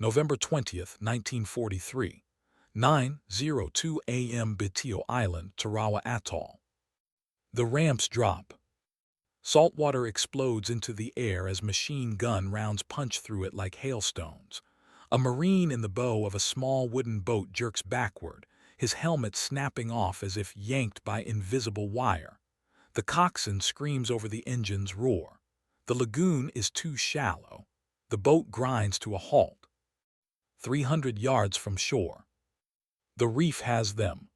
November 20th, 1943, 9:02 a.m. Betio Island, Tarawa Atoll. The ramps drop. Saltwater explodes into the air as machine gun rounds punch through it like hailstones. A Marine in the bow of a small wooden boat jerks backward, his helmet snapping off as if yanked by invisible wire. The coxswain screams over the engine's roar. The lagoon is too shallow. The boat grinds to a halt. 300 yards from shore. The reef has them.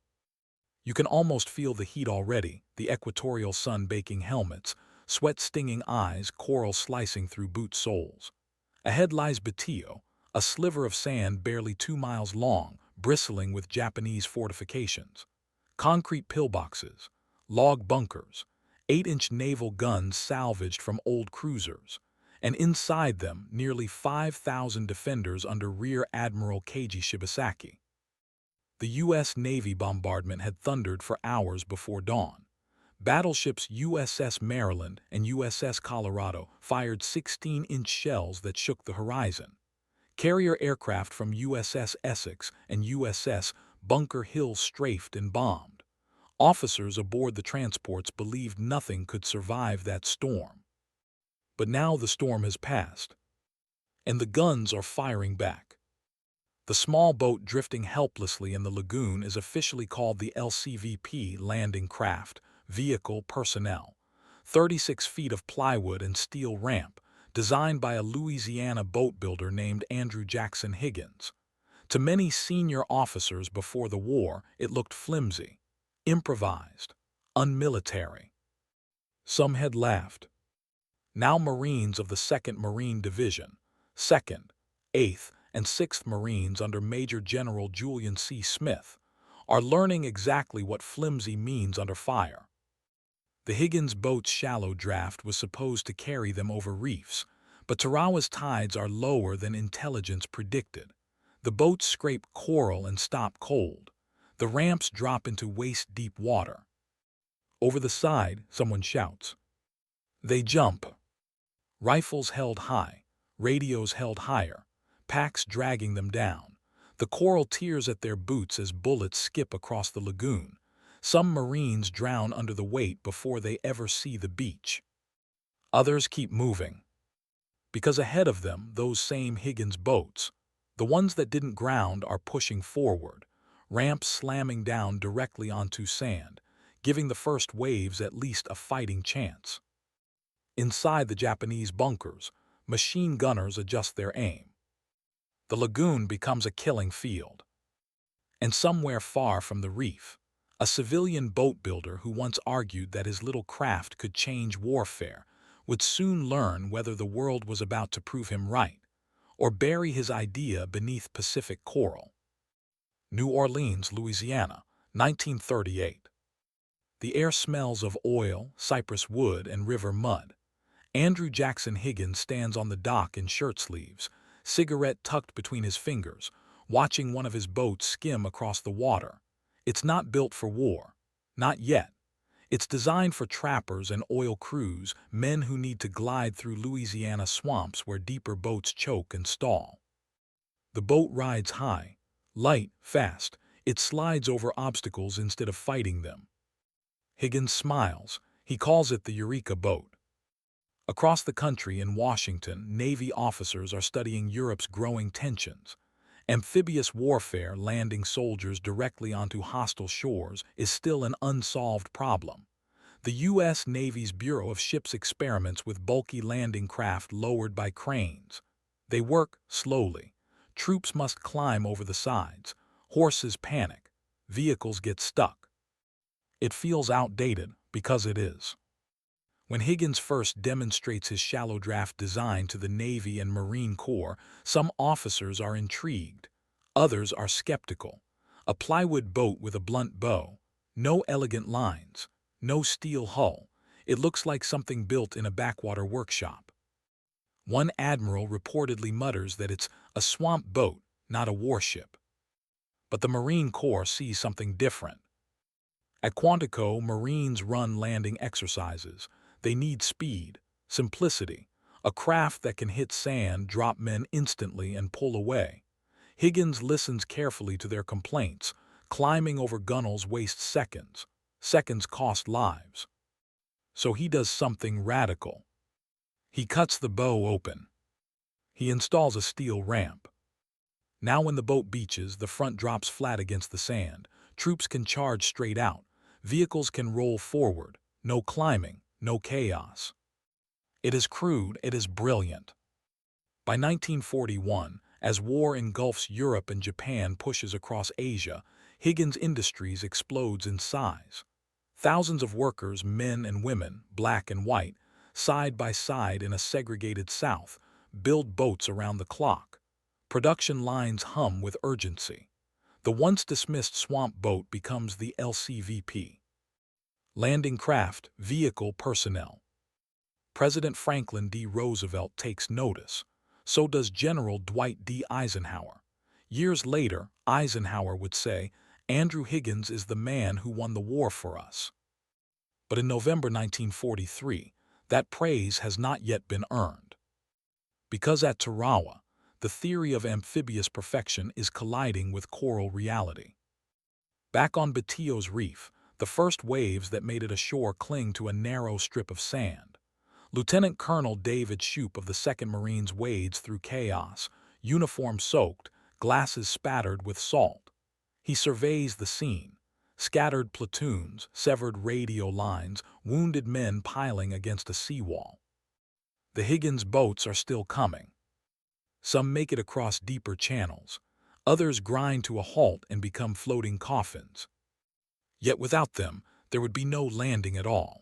You can almost feel the heat already, the equatorial sun baking helmets, sweat-stinging eyes, coral slicing through boot soles. Ahead lies Betio, a sliver of sand barely 2 miles long, bristling with Japanese fortifications. Concrete pillboxes, log bunkers, 8-inch naval guns salvaged from old cruisers, and inside them nearly 5,000 defenders under Rear Admiral Keiji Shibasaki. The U.S. Navy bombardment had thundered for hours before dawn. Battleships USS Maryland and USS Colorado fired 16-inch shells that shook the horizon. Carrier aircraft from USS Essex and USS Bunker Hill strafed and bombed. Officers aboard the transports believed nothing could survive that storm. But now the storm has passed, and the guns are firing back. The small boat drifting helplessly in the lagoon is officially called the LCVP landing craft, vehicle personnel. 36 feet of plywood and steel ramp, designed by a Louisiana boatbuilder named Andrew Higgins. To many senior officers before the war, it looked flimsy, improvised, unmilitary. Some had laughed. Now Marines of the 2nd Marine Division, 2nd, 8th, and 6th Marines under Major General Julian C. Smith, are learning exactly what flimsy means under fire. The Higgins boat's shallow draft was supposed to carry them over reefs, but Tarawa's tides are lower than intelligence predicted. The boats scrape coral and stop cold. The ramps drop into waist-deep water. Over the side, someone shouts. They jump. Rifles held high, radios held higher, packs dragging them down. The coral tears at their boots as bullets skip across the lagoon. Some Marines drown under the weight before they ever see the beach. Others keep moving. Because ahead of them, those same Higgins boats, the ones that didn't ground, are pushing forward, ramps slamming down directly onto sand, giving the first waves at least a fighting chance. Inside the Japanese bunkers, machine gunners adjust their aim. The lagoon becomes a killing field. And somewhere far from the reef, a civilian boatbuilder who once argued that his little craft could change warfare would soon learn whether the world was about to prove him right, or bury his idea beneath Pacific coral. New Orleans, Louisiana, 1938. The air smells of oil, cypress wood, and river mud. Andrew Higgins stands on the dock in shirt sleeves, cigarette tucked between his fingers, watching one of his boats skim across the water. It's not built for war. Not yet. It's designed for trappers and oil crews, men who need to glide through Louisiana swamps where deeper boats choke and stall. The boat rides high, light, fast. It slides over obstacles instead of fighting them. Higgins smiles. He calls it the Eureka boat. Across the country in Washington, Navy officers are studying Europe's growing tensions. Amphibious warfare, landing soldiers directly onto hostile shores, is still an unsolved problem. The U.S. Navy's Bureau of Ships experiments with bulky landing craft lowered by cranes. They work slowly. Troops must climb over the sides. Horses panic. Vehicles get stuck. It feels outdated because it is. When Higgins first demonstrates his shallow draft design to the Navy and Marine Corps, some officers are intrigued. Others are skeptical. A plywood boat with a blunt bow. No elegant lines. No steel hull. It looks like something built in a backwater workshop. One admiral reportedly mutters that it's a swamp boat, not a warship. But the Marine Corps sees something different. At Quantico, Marines run landing exercises. They need speed, simplicity, A craft that can hit sand, drop men instantly, and pull away. Higgins listens carefully to their complaints. Climbing over gunnels wastes seconds. Seconds cost lives. So he does something radical. He cuts the bow open. He installs a steel ramp. Now when the boat beaches, the front drops flat against the sand. Troops can charge straight out. Vehicles can roll forward. No climbing, no chaos. It is crude, it is brilliant. By 1941, as war engulfs Europe and Japan pushes across Asia, Higgins Industries explodes in size. Thousands of workers, men and women, black and white, side by side in a segregated South, build boats around the clock. Production lines hum with urgency. The once dismissed swamp boat becomes the LCVP. Landing craft, vehicle, personnel. President Franklin D. Roosevelt takes notice. So does General Dwight D. Eisenhower. Years later, Eisenhower would say, "Andrew Higgins is the man who won the war for us." But in November 1943, that praise has not yet been earned. Because at Tarawa, the theory of amphibious perfection is colliding with coral reality. Back on Betio's reef, the first waves that made it ashore cling to a narrow strip of sand. Lieutenant Colonel David Shoup of the 2nd Marines wades through chaos, uniform soaked, glasses spattered with salt. He surveys the scene. Scattered platoons, severed radio lines, wounded men piling against a seawall. The Higgins boats are still coming. Some make it across deeper channels. Others grind to a halt and become floating coffins. Yet without them, there would be no landing at all.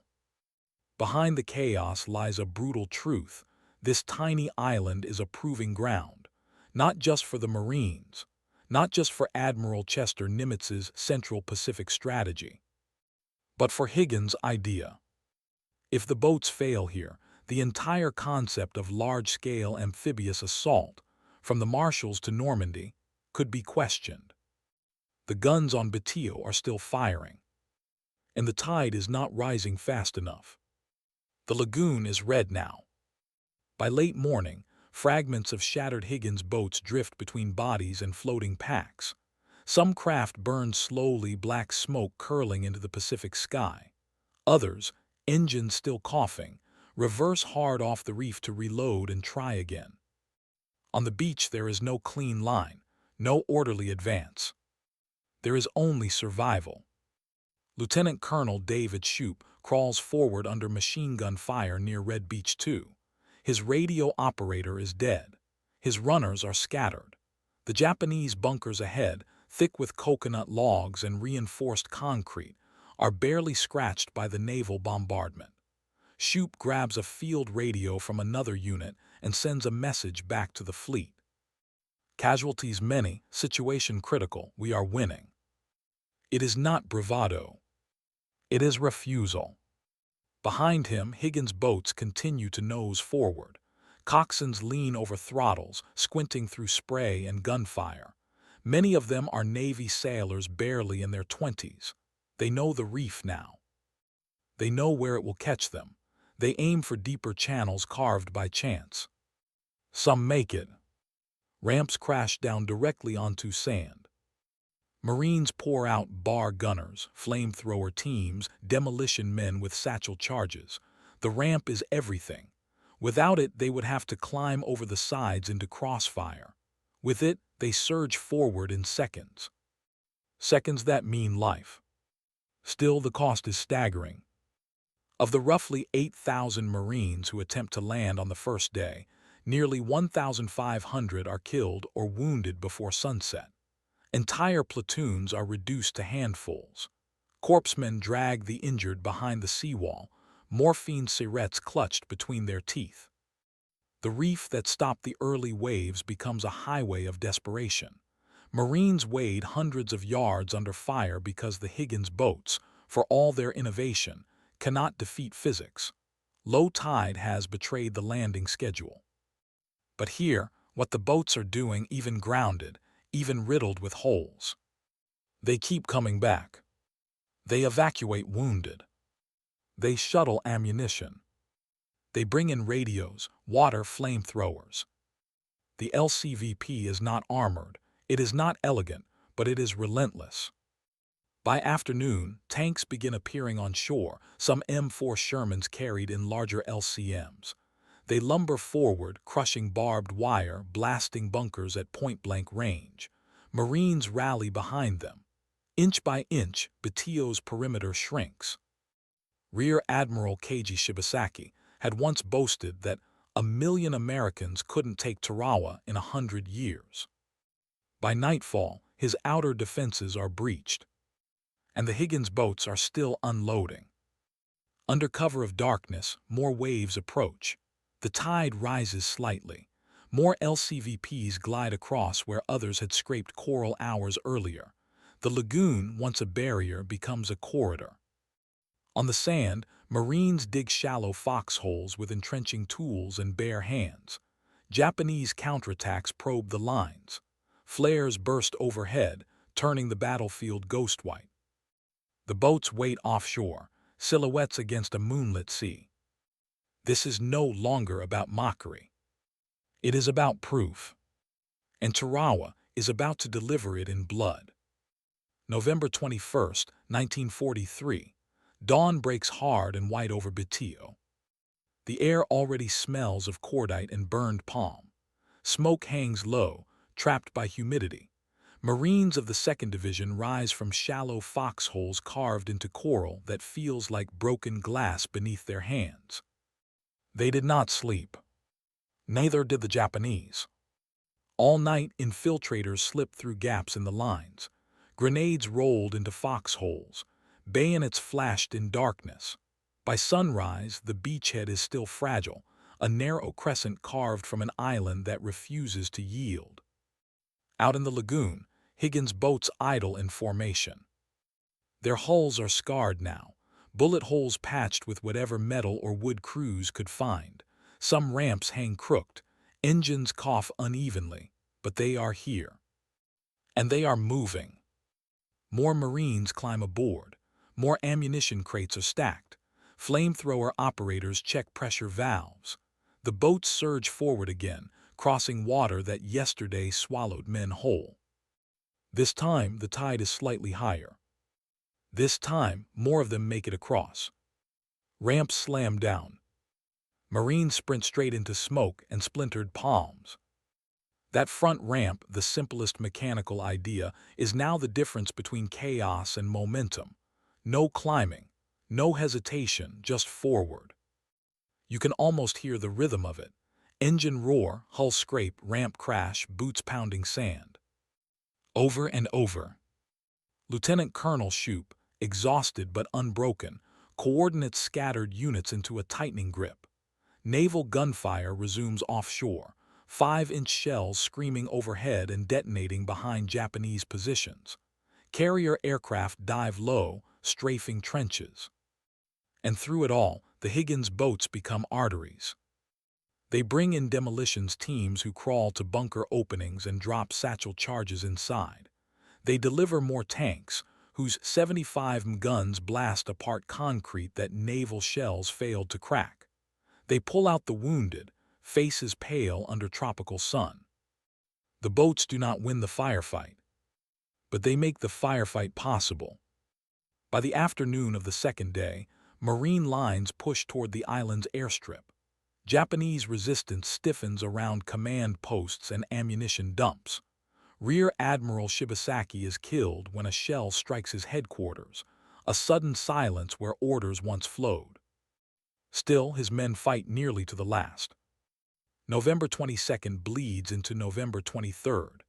Behind the chaos lies a brutal truth. This tiny island is a proving ground, not just for the Marines, not just for Admiral Chester Nimitz's Central Pacific strategy, but for Higgins' idea. If the boats fail here, the entire concept of large-scale amphibious assault, from the Marshalls to Normandy, could be questioned. The guns on Betio are still firing, and the tide is not rising fast enough. The lagoon is red now. By late morning, fragments of shattered Higgins boats drift between bodies and floating packs. Some craft burn slowly, black smoke curling into the Pacific sky. Others, engines still coughing, reverse hard off the reef to reload and try again. On the beach there is no clean line, no orderly advance. There is only survival. Lieutenant Colonel David Shoup crawls forward under machine gun fire near Red Beach 2. His radio operator is dead. His runners are scattered. The Japanese bunkers ahead, thick with coconut logs and reinforced concrete, are barely scratched by the naval bombardment. Shoup grabs a field radio from another unit and sends a message back to the fleet. Casualties many, situation critical, we are winning. It is not bravado. It is refusal. Behind him, Higgins' boats continue to nose forward. Coxswains lean over throttles, squinting through spray and gunfire. Many of them are Navy sailors barely in their 20s. They know the reef now. They know where it will catch them. They aim for deeper channels carved by chance. Some make it. Ramps crash down directly onto sand. Marines pour out bar gunners, flamethrower teams, demolition men with satchel charges. The ramp is everything. Without it, they would have to climb over the sides into crossfire. With it, they surge forward in seconds. Seconds that mean life. Still, the cost is staggering. Of the roughly 8,000 Marines who attempt to land on the first day, nearly 1,500 are killed or wounded before sunset. Entire platoons are reduced to handfuls. Corpsmen drag the injured behind the seawall, morphine syrettes clutched between their teeth. The reef that stopped the early waves becomes a highway of desperation. Marines wade hundreds of yards under fire because the Higgins boats, for all their innovation, cannot defeat physics. Low tide has betrayed the landing schedule. But here, what the boats are doing, even grounded, even riddled with holes. They keep coming back. They evacuate wounded. They shuttle ammunition. They bring in radios, water flamethrowers. The LCVP is not armored, it is not elegant, but it is relentless. By afternoon, tanks begin appearing on shore, some M4 Shermans carried in larger LCMs. They lumber forward, crushing barbed wire, blasting bunkers at point-blank range. Marines rally behind them. Inch by inch, Betio's perimeter shrinks. Rear Admiral Keiji Shibasaki had once boasted that 1,000,000 Americans couldn't take Tarawa in 100 years. By nightfall, his outer defenses are breached, and the Higgins boats are still unloading. Under cover of darkness, more waves approach. The tide rises slightly. More LCVPs glide across where others had scraped coral hours earlier. The lagoon, once a barrier, becomes a corridor. On the sand, Marines dig shallow foxholes with entrenching tools and bare hands. Japanese counterattacks probe the lines. Flares burst overhead, turning the battlefield ghost-white. The boats wait offshore, silhouettes against a moonlit sea. This is no longer about mockery. It is about proof. And Tarawa is about to deliver it in blood. November 21st, 1943. Dawn breaks hard and white over Betio. The air already smells of cordite and burned palm. Smoke hangs low, trapped by humidity. Marines of the 2nd Division rise from shallow foxholes carved into coral that feels like broken glass beneath their hands. They did not sleep. Neither did the Japanese. All night, infiltrators slipped through gaps in the lines. Grenades rolled into foxholes. Bayonets flashed in darkness. By sunrise, the beachhead is still fragile, a narrow crescent carved from an island that refuses to yield. Out in the lagoon, Higgins' boats idle in formation. Their hulls are scarred now, bullet holes patched with whatever metal or wood crews could find. Some ramps hang crooked, engines cough unevenly, but they are here. And they are moving. More Marines climb aboard. More ammunition crates are stacked. Flamethrower operators check pressure valves. The boats surge forward again, crossing water that yesterday swallowed men whole. This time, the tide is slightly higher. This time, more of them make it across. Ramps slam down. Marines sprint straight into smoke and splintered palms. That front ramp, the simplest mechanical idea, is now the difference between chaos and momentum. No climbing, no hesitation, just forward. You can almost hear the rhythm of it. Engine roar, hull scrape, ramp crash, boots pounding sand. Over and over. Lieutenant Colonel Shoup, exhausted but unbroken, coordinates scattered units into a tightening grip. Naval gunfire resumes offshore, 5-inch shells screaming overhead and detonating behind Japanese positions. Carrier aircraft dive low, strafing trenches. And through it all, the Higgins boats become arteries. They bring in demolitions teams who crawl to bunker openings and drop satchel charges inside. They deliver more tanks, whose 75 guns blast apart concrete that naval shells failed to crack. They pull out the wounded, faces pale under tropical sun. The boats do not win the firefight, but they make the firefight possible. By the afternoon of the 2nd day, Marine lines push toward the island's airstrip. Japanese resistance stiffens around command posts and ammunition dumps. Rear Admiral Shibasaki is killed when a shell strikes his headquarters, a sudden silence where orders once flowed. Still, his men fight nearly to the last. November 22nd bleeds into November 23rd.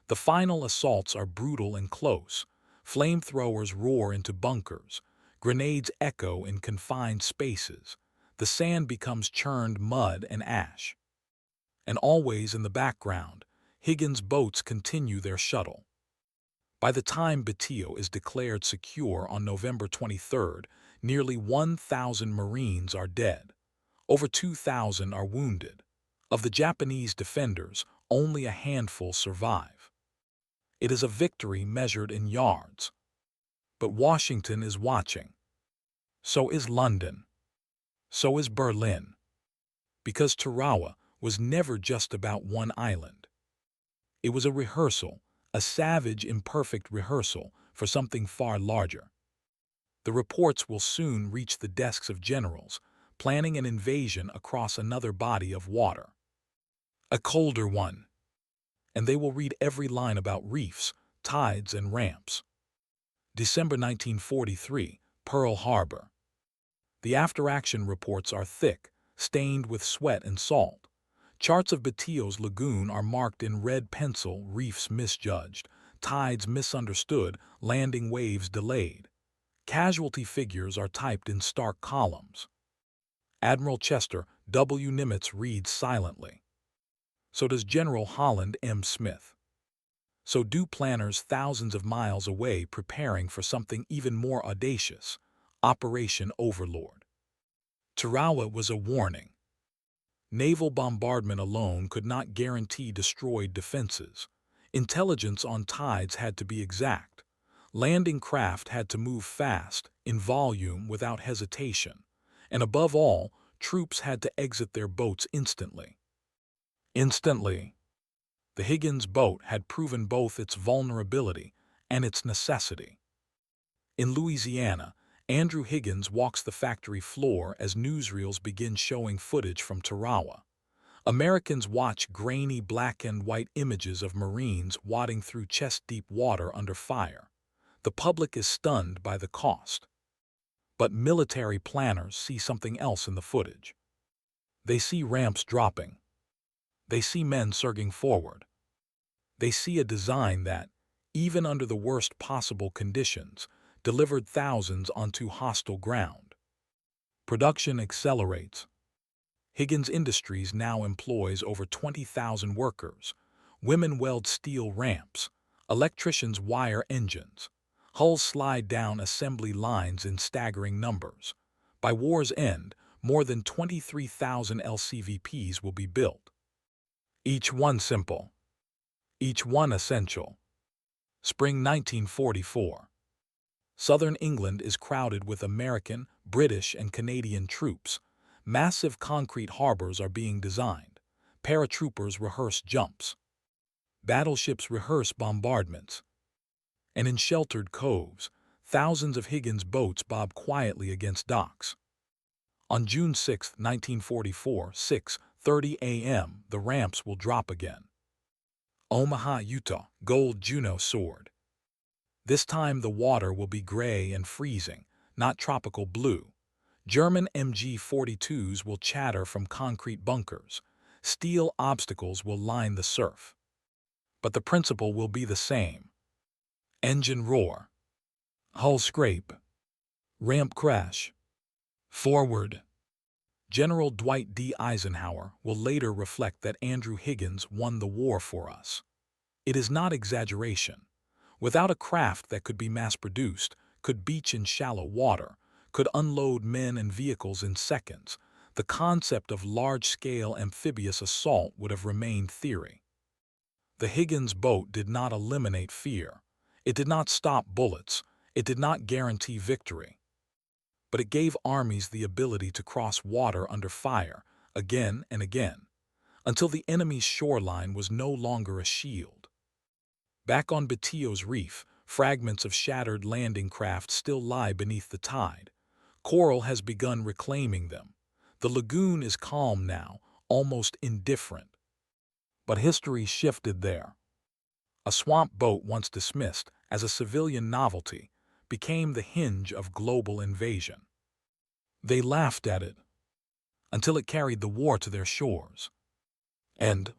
The final assaults are brutal and close. Flamethrowers roar into bunkers. Grenades echo in confined spaces. The sand becomes churned mud and ash. And always in the background, Higgins' boats continue their shuttle. By the time Betio is declared secure on November 23rd, nearly 1,000 Marines are dead. Over 2,000 are wounded. Of the Japanese defenders, only a handful survive. It is a victory measured in yards. But Washington is watching. So is London. So is Berlin. because Tarawa was never just about one island. It was a rehearsal, a savage, imperfect rehearsal for something far larger. The reports will soon reach the desks of generals, planning an invasion across another body of water. A colder one. And they will read every line about reefs, tides, and ramps. December 1943, Pearl Harbor. The after-action reports are thick, stained with sweat and salt. Charts of Betio's lagoon are marked in red pencil, reefs misjudged, tides misunderstood, landing waves delayed. Casualty figures are typed in stark columns. Admiral Chester W. Nimitz reads silently. So does General Holland M. Smith. So do planners thousands of miles away preparing for something even more audacious, Operation Overlord. Tarawa was a warning. Naval bombardment alone could not guarantee destroyed defenses. Intelligence on tides had to be exact. Landing craft had to move fast, in volume, without hesitation. And above all, troops had to exit their boats instantly. Instantly. The Higgins boat had proven both its vulnerability and its necessity. In Louisiana, Andrew Higgins walks the factory floor as newsreels begin showing footage from Tarawa. Americans watch grainy black and white images of Marines wading through chest-deep water under fire. The public is stunned by the cost. But military planners see something else in the footage. They see ramps dropping. They see men surging forward. They see a design that, even under the worst possible conditions, delivered thousands onto hostile ground. Production accelerates. Higgins Industries now employs over 20,000 workers. Women weld steel ramps. Electricians wire engines. Hulls slide down assembly lines in staggering numbers. By war's end, more than 23,000 LCVPs will be built. Each one simple. Each one essential. Spring 1944. Southern England is crowded with American, British, and Canadian troops. Massive concrete harbors are being designed. Paratroopers rehearse jumps. Battleships rehearse bombardments. And in sheltered coves, thousands of Higgins boats bob quietly against docks. On June 6, 1944, 6:30 a.m., the ramps will drop again. Omaha, Utah, Gold Juno Sword. This time the water will be gray and freezing, not tropical blue. German MG-42s will chatter from concrete bunkers. Steel obstacles will line the surf. But the principle will be the same. Engine roar. Hull scrape. Ramp crash. Forward. General Dwight D. Eisenhower will later reflect that Andrew Higgins won the war for us. It is not exaggeration. Without a craft that could be mass-produced, could beach in shallow water, could unload men and vehicles in seconds, the concept of large-scale amphibious assault would have remained theory. The Higgins boat did not eliminate fear. It did not stop bullets. It did not guarantee victory. But it gave armies the ability to cross water under fire, again and again, until the enemy's shoreline was no longer a shield. Back on Betio's reef, fragments of shattered landing craft still lie beneath the tide. Coral has begun reclaiming them. The lagoon is calm now, almost indifferent. But history shifted there. A swamp boat once dismissed as a civilian novelty became the hinge of global invasion. They laughed at it until it carried the war to their shores. And